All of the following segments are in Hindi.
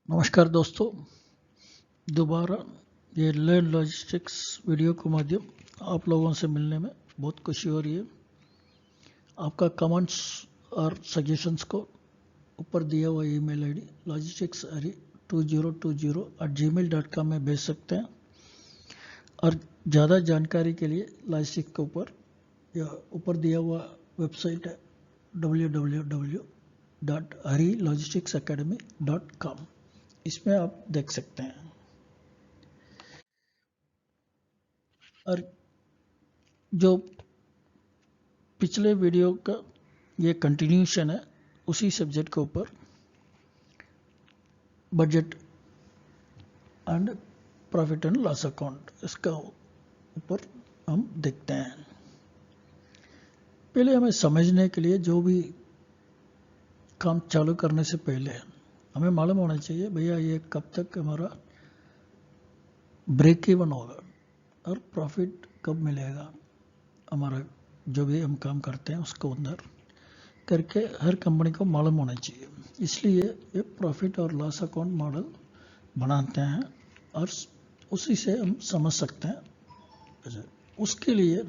नमस्कार दोस्तों, दोबारा ये लर्न लॉजिस्टिक्स वीडियो के माध्यम आप लोगों से मिलने में बहुत खुशी हो रही है। आपका कमेंट्स और सजेशंस को ऊपर दिया हुआ ईमेल आईडी logisticsari2020@gmail.com में भेज सकते हैं। और ज़्यादा जानकारी के लिए लॉजिस्टिक्स के ऊपर या ऊपर दिया हुआ वेबसाइट है www.arilogisticsacademy.com, इसमें आप देख सकते हैं। और जो पिछले वीडियो का ये कंटिन्यूशन है उसी सब्जेक्ट के ऊपर, budget and profit and loss account, इसका ऊपर हम देखते हैं। पहले हमें समझने के लिए जो भी काम चालू करने से पहले हमें मालूम होना चाहिए भैया ये कब तक हमारा ब्रेक इवन होगा और प्रॉफिट कब मिलेगा। हमारा जो भी हम काम करते हैं उसको अंदर करके हर कंपनी को मालूम होना चाहिए। इसलिए ये प्रॉफिट और लॉस अकाउंट मॉडल बनाते हैं और उसी से हम समझ सकते हैं। उसके लिए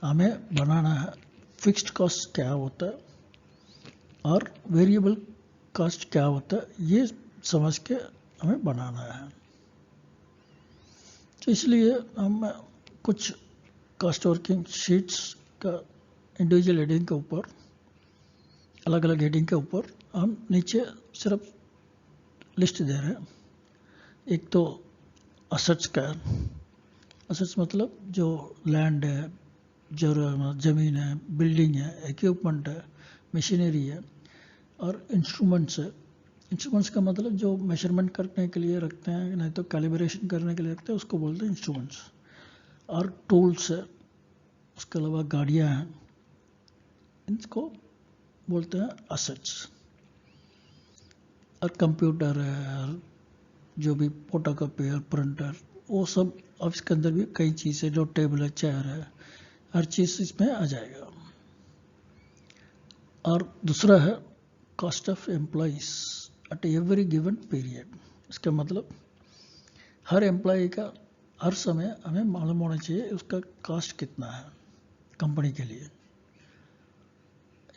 हमें बनाना है फिक्स्ड कॉस्ट क्या होता है और वेरिएबल कॉस्ट क्या होता है, ये समझ के हमें बनाना है। तो इसलिए हम कुछ कॉस्ट वर्किंग शीट्स का इंडिविजुअल हेडिंग के ऊपर, अलग अलग हेडिंग के ऊपर हम नीचे सिर्फ लिस्ट दे रहे हैं। एक तो असेट्स का, असेट्स मतलब जो लैंड है, जो ज़मीन है, बिल्डिंग है, इक्विपमेंट है, मशीनरी है और इंस्ट्रूमेंट्स है। इंस्ट्रूमेंट्स का मतलब जो मेजरमेंट करने के लिए रखते हैं, नहीं तो कैलिब्रेशन करने के लिए रखते हैं, उसको बोलते हैं इंस्ट्रूमेंट्स। और टूल्स है, उसके अलावा गाड़ियाँ हैं, इनको बोलते हैं असेट्स। और कंप्यूटर है, जो भी फोटोकॉपियर, प्रिंटर, वो सब। अब इसके अंदर भी कई चीज़ें, जो टेबल है, चेयर है, हर चीज़ इसमें आ जाएगा। और दूसरा है cost of employees at every given period. इसका मतलब हर एम्प्लॉय का हर समय हमें मालूम होना चाहिए उसका कॉस्ट कितना है कंपनी के लिए।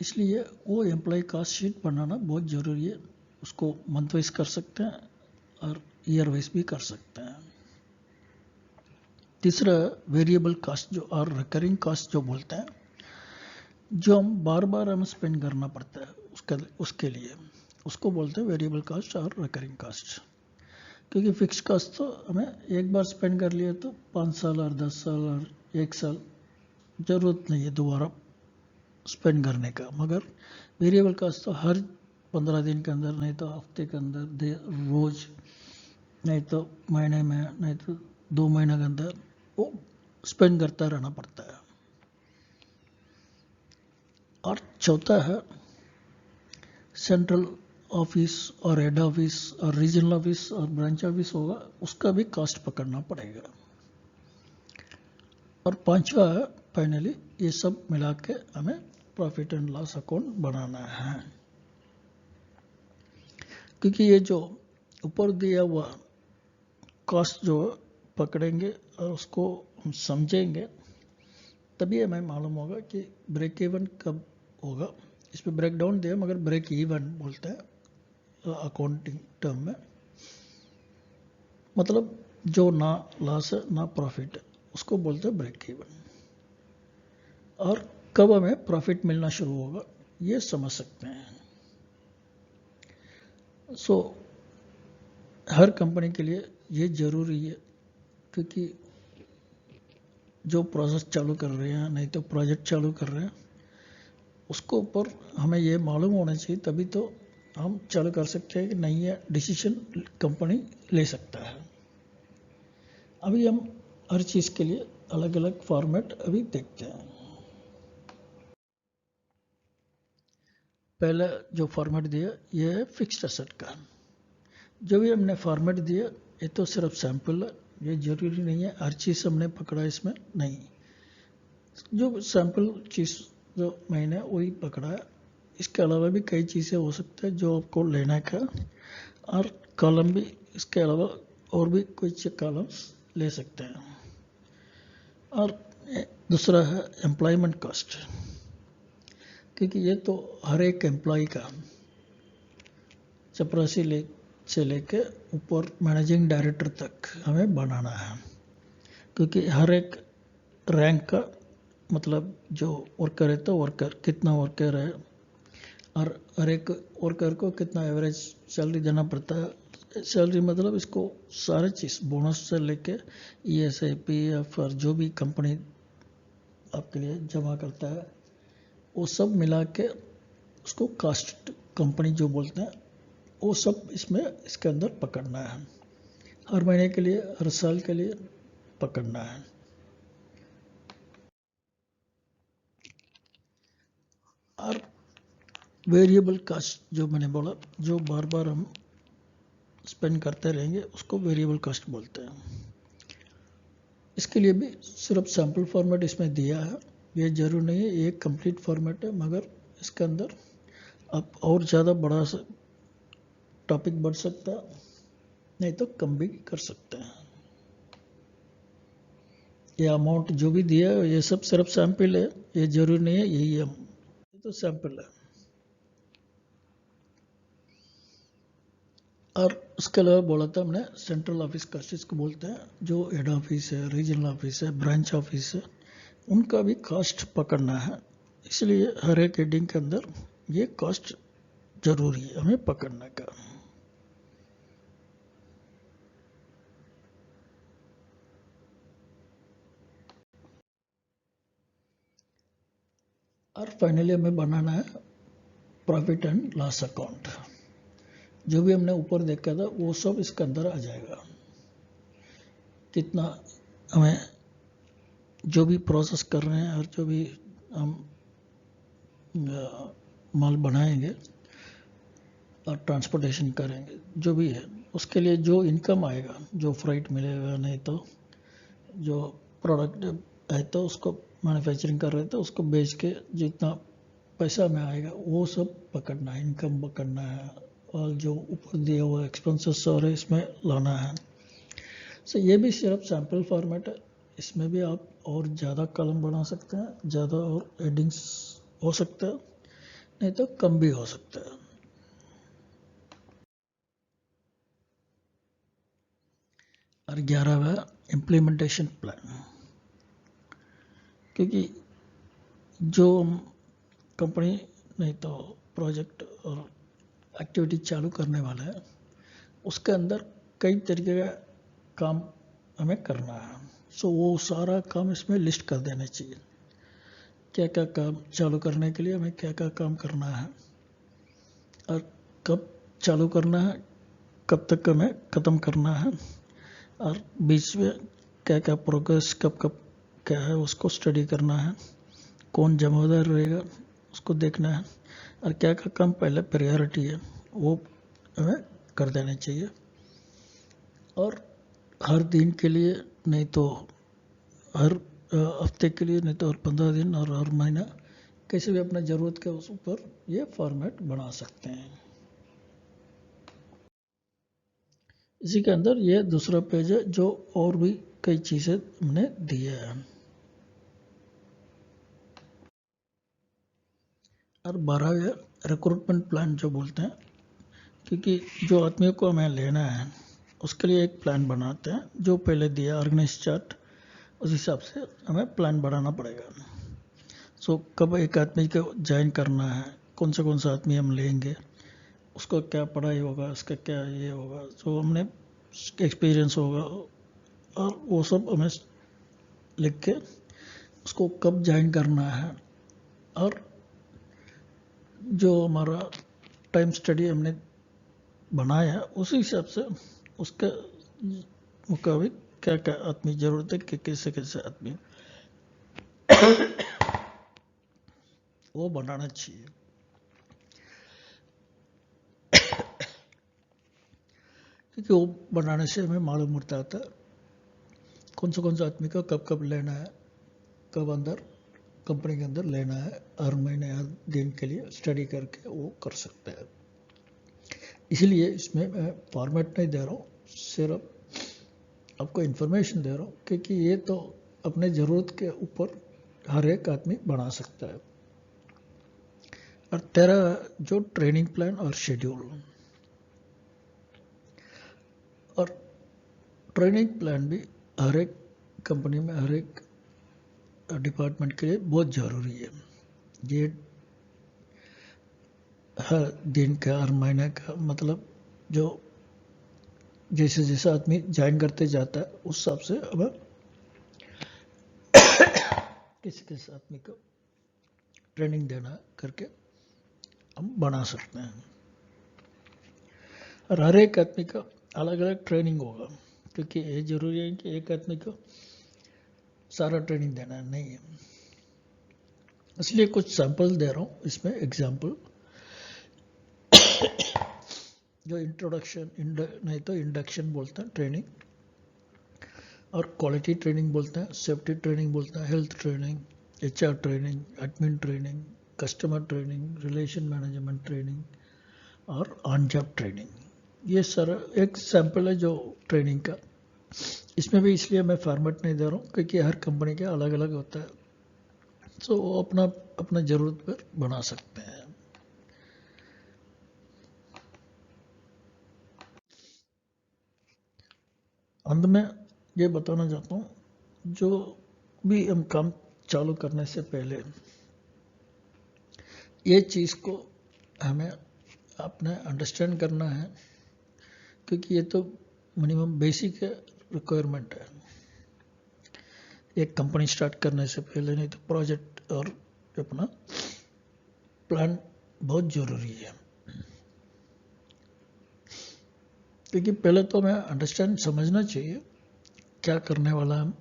इसलिए वो एम्प्लॉय कॉस्ट शीट बनाना बहुत ज़रूरी है। उसको मंथ वाइज कर सकते हैं और ईयर वाइज भी कर सकते हैं। तीसरा वेरिएबल कॉस्ट, जो और रिकरिंग कॉस्ट जो बोलते हैं, जो हम बार बार हमें स्पेंड करना पड़ता है उसके लिए, उसको बोलते हैं वेरिएबल कॉस्ट और रिकरिंग कॉस्ट। क्योंकि फिक्स कॉस्ट तो हमें एक बार स्पेंड कर लिया तो 5 साल और 10 साल और 1 साल ज़रूरत नहीं है दोबारा स्पेंड करने का। मगर वेरिएबल कॉस्ट तो हर 15 दिन के अंदर, नहीं तो हफ्ते के अंदर, रोज़, नहीं तो महीने में, नहीं तो 2 महीने के अंदर वो स्पेंड करता रहना पड़ता है। और चौथा है सेंट्रल ऑफिस और हेड ऑफिस और रीजनल ऑफिस और ब्रांच ऑफिस होगा, उसका भी कॉस्ट पकड़ना पड़ेगा। और पांचवा है फाइनली, ये सब मिला के हमें प्रॉफिट एंड लॉस अकाउंट बनाना है। क्योंकि ये जो ऊपर दिया हुआ कॉस्ट जो पकड़ेंगे और उसको हम समझेंगे, तभी हमें मालूम होगा कि ब्रेक इवन कब होगा। इस पर ब्रेक डाउन दिया, मगर ब्रेक इवन बोलते हैं अकाउंटिंग टर्म में। मतलब जो ना लॉस है ना प्रॉफिट है, उसको बोलते हैं ब्रेक इवन। और कब हमें प्रॉफिट मिलना शुरू होगा ये समझ सकते हैं। हर कंपनी के लिए ये ज़रूरी है, क्योंकि जो प्रोसेस चालू कर रहे हैं, नहीं तो प्रोजेक्ट चालू कर रहे हैं, उसको ऊपर हमें ये मालूम होना चाहिए, तभी तो हम चालू कर सकते हैं कि नहीं है डिसीजन कंपनी ले सकता है। अभी हम हर चीज़ के लिए अलग अलग फॉर्मेट अभी देखते हैं। पहला जो फॉर्मेट दिया ये है फिक्स्ड एसेट का। जो भी हमने फॉर्मेट दिया ये तो सिर्फ सैंपल है, ये जरूरी नहीं है हर चीज़ हमने पकड़ा इसमें, नहीं। जो सैंपल चीज़ जो मैंने वही पकड़ा है। इसके अलावा भी कई चीज़ें हो सकती है जो आपको लेने का और कॉलम भी इसके अलावा और भी कुछ कॉलम्स ले सकते हैं। और दूसरा है एम्प्लॉयमेंट कॉस्ट, क्योंकि ये तो हर एक एम्प्लॉय का चपरासी से लेके ऊपर मैनेजिंग डायरेक्टर तक हमें बनाना है, क्योंकि हर एक रैंक का मतलब जो वर्कर है तो वर्कर कितना वर्कर है और हर एक वर्कर को कितना एवरेज सैलरी देना पड़ता है। सैलरी मतलब इसको सारे चीज़ बोनस से लेके ESI PF और जो भी कंपनी आपके लिए जमा करता है वो सब मिला के उसको कास्ट कंपनी जो बोलते हैं वो सब इसमें इसके अंदर पकड़ना है। हर महीने के लिए हर साल के लिए पकड़ना है। और वेरिएबल कास्ट जो मैंने बोला, जो बार बार हम स्पेंड करते रहेंगे उसको वेरिएबल कास्ट बोलते हैं। इसके लिए भी सिर्फ सैम्पल फॉर्मेट इसमें दिया है, ये जरूर नहीं है ये कंप्लीट फॉर्मेट है, मगर इसके अंदर आप और ज़्यादा बड़ा टॉपिक बढ़ सकता है, नहीं तो कम भी कर सकते हैं। ये अमाउंट जो भी दिया है ये सब सिर्फ सैंपल है, ये जरूर नहीं है यही है, ये तो सैंपल है। और उसके अलावा बोला था हमने सेंट्रल ऑफिस कास्ट इसको बोलते हैं, जो हेड ऑफिस है, रीजनल ऑफिस है, ब्रांच ऑफिस है, उनका भी कास्ट पकड़ना है। इसलिए हर एक हेडिंग के अंदर ये कास्ट जरूरी है हमें पकड़ने का। और फाइनली हमें बनाना है प्रॉफिट एंड लॉस अकाउंट। जो भी हमने ऊपर देखा था वो सब इसके अंदर आ जाएगा। कितना हमें जो भी प्रोसेस कर रहे हैं और जो भी हम माल बनाएंगे और ट्रांसपोर्टेशन करेंगे जो भी है उसके लिए जो इनकम आएगा, जो फ्राइट मिलेगा, नहीं तो जो प्रोडक्ट है तो उसको मैन्युफैक्चरिंग कर रहे थे उसको बेच के जितना पैसा में आएगा वो सब पकड़ना है, इनकम पकड़ना है। और जो ऊपर दिया हुआ एक्सपेंसेस और है इसमें लाना है। सो ये भी सिर्फ सैम्पल फॉर्मेट है, इसमें भी आप और ज़्यादा कॉलम बना सकते हैं, ज़्यादा और हेडिंग्स हो सकता है, नहीं तो कम भी हो सकता है। और 11वां इम्प्लीमेंटेशन प्लान, क्योंकि जो कंपनी नहीं तो प्रोजेक्ट और एक्टिविटी चालू करने वाला है उसके अंदर कई तरीके का काम हमें करना है। सो वो सारा काम इसमें लिस्ट कर देना चाहिए, क्या क्या काम चालू करने के लिए हमें क्या क्या काम करना है और कब चालू करना है, कब तक हमें ख़त्म करना है, और बीच में क्या क्या प्रोग्रेस कब कब क्या है उसको स्टडी करना है, कौन जमादार रहेगा उसको देखना है, और क्या क्या काम पहले प्रायोरिटी है वो हमें कर देना चाहिए। और हर दिन के लिए नहीं तो हर हफ्ते के लिए, नहीं तो हर 15 दिन और हर महीना कैसे भी अपना ज़रूरत के उस ऊपर ये फॉर्मेट बना सकते हैं। इसी के अंदर ये दूसरा पेज है जो और भी कई चीज़ें हमने दी है। और 12वां रिक्रूटमेंट प्लान जो बोलते हैं, क्योंकि जो आदमियों को हमें लेना है उसके लिए एक प्लान बनाते हैं जो पहले दिया ऑर्गेनाइज चार्ट, उस हिसाब से हमें प्लान बनाना पड़ेगा। सो कब एक आदमी को ज्वाइन करना है, कौन सा आदमी हम लेंगे, उसको क्या पढ़ाई होगा, उसका क्या ये होगा, जो हमने एक्सपीरियंस होगा, और वो सब हमें लिख के उसको कब ज्वाइन करना है, और जो हमारा टाइम स्टडी हमने बनाया उसी हिसाब से उसके मुताबिक क्या क्या आदमी ज़रूरत है कि कैसे कैसे आदमी वो बनाना चाहिए। क्योंकि वो बनाने से हमें मालूम होता था कौन सा आदमी को कब कब लेना है, कब अंदर कंपनी के अंदर लेना है, हर महीने हर दिन के लिए स्टडी करके वो कर सकते हैं। इसलिए इसमें मैं फॉर्मेट नहीं दे रहा हूँ, सिर्फ आपको इन्फॉर्मेशन दे रहा हूँ, क्योंकि ये तो अपने ज़रूरत के ऊपर हर एक आदमी बना सकता है। और तेरा जो ट्रेनिंग प्लान और शेड्यूल, और ट्रेनिंग प्लान भी हर एक कंपनी में हर एक डिपार्टमेंट के लिए बहुत ज़रूरी है। ये हर दिन का हर महीने का, मतलब जो जैसे जैसे आदमी ज्वाइन करते जाता है उस हिसाब से हमें किसी किसी आदमी को ट्रेनिंग देना करके हम बना सकते हैं। और हर एक आदमी का अलग अलग ट्रेनिंग होगा, क्योंकि ये जरूरी है कि एक आदमी को सारा ट्रेनिंग देना नहीं है। इसलिए कुछ सैंपल दे रहा हूँ इसमें एग्जाम्पल, जो इंट्रोडक्शन नहीं तो इंडक्शन बोलते हैं ट्रेनिंग, और क्वालिटी ट्रेनिंग बोलते हैं, सेफ्टी ट्रेनिंग बोलते हैं, health training, HR training, admin training, customer training, relation management training और ऑन जॉब ट्रेनिंग। ये सारा एक सैंपल है जो ट्रेनिंग का। इसमें भी इसलिए मैं फॉर्मेट नहीं दे रहा हूँ क्योंकि हर कंपनी के अलग अलग होता है, तो वो अपना अपना ज़रूरत पर बना सकते हैं। अंत में ये बताना चाहता हूँ, जो भी हम काम चालू करने से पहले ये चीज़ को हमें अपने अंडरस्टैंड करना है, क्योंकि ये तो मिनिमम बेसिक रिक्वायरमेंट है एक कंपनी स्टार्ट करने से पहले। नहीं तो प्रोजेक्ट और अपना प्लान बहुत ज़रूरी है, क्योंकि पहले तो हमें अंडरस्टैंड समझना चाहिए क्या करने वाला है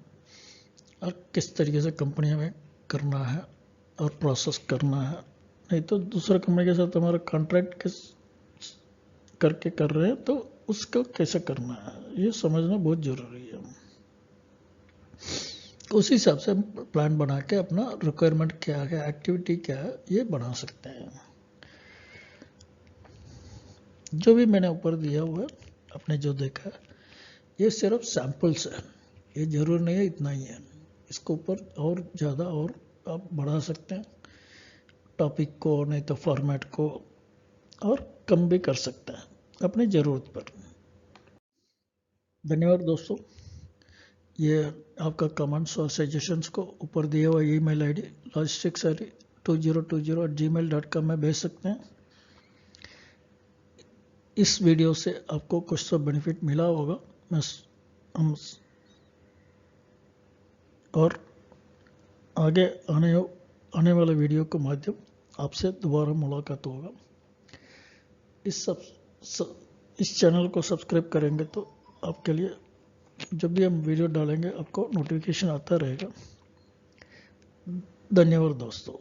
और किस तरीके से कंपनी हमें करना है और प्रोसेस करना है। नहीं तो दूसरा कंपनी के साथ हमारा कॉन्ट्रैक्ट किस करके कर रहे हैं तो उसको कैसे करना है ये समझना बहुत ज़रूरी है। उस हिसाब से प्लान बना के अपना रिक्वायरमेंट क्या है, एक्टिविटी क्या है, ये बना सकते हैं। जो भी मैंने ऊपर दिया हुआ है, आपने जो देखा है, ये सिर्फ सैंपल्स है, ये जरूर नहीं है इतना ही है। इसके ऊपर और ज़्यादा और आप बढ़ा सकते हैं टॉपिक को, नहीं तो फॉर्मेट को, और कम भी कर सकते हैं अपनी ज़रूरत पर। धन्यवाद दोस्तों। ये आपका कमेंट्स और सजेशंस को ऊपर दिए हुआ ईमेल ID logisticsari2020@gmail.com में भेज सकते हैं। इस वीडियो से आपको कुछ तो बेनिफिट मिला होगा, हम और आगे आने वाले वीडियो के माध्यम आपसे दोबारा मुलाकात होगा। इस चैनल को सब्सक्राइब करेंगे तो आपके लिए जब भी हम वीडियो डालेंगे आपको नोटिफिकेशन आता रहेगा। धन्यवाद दोस्तों।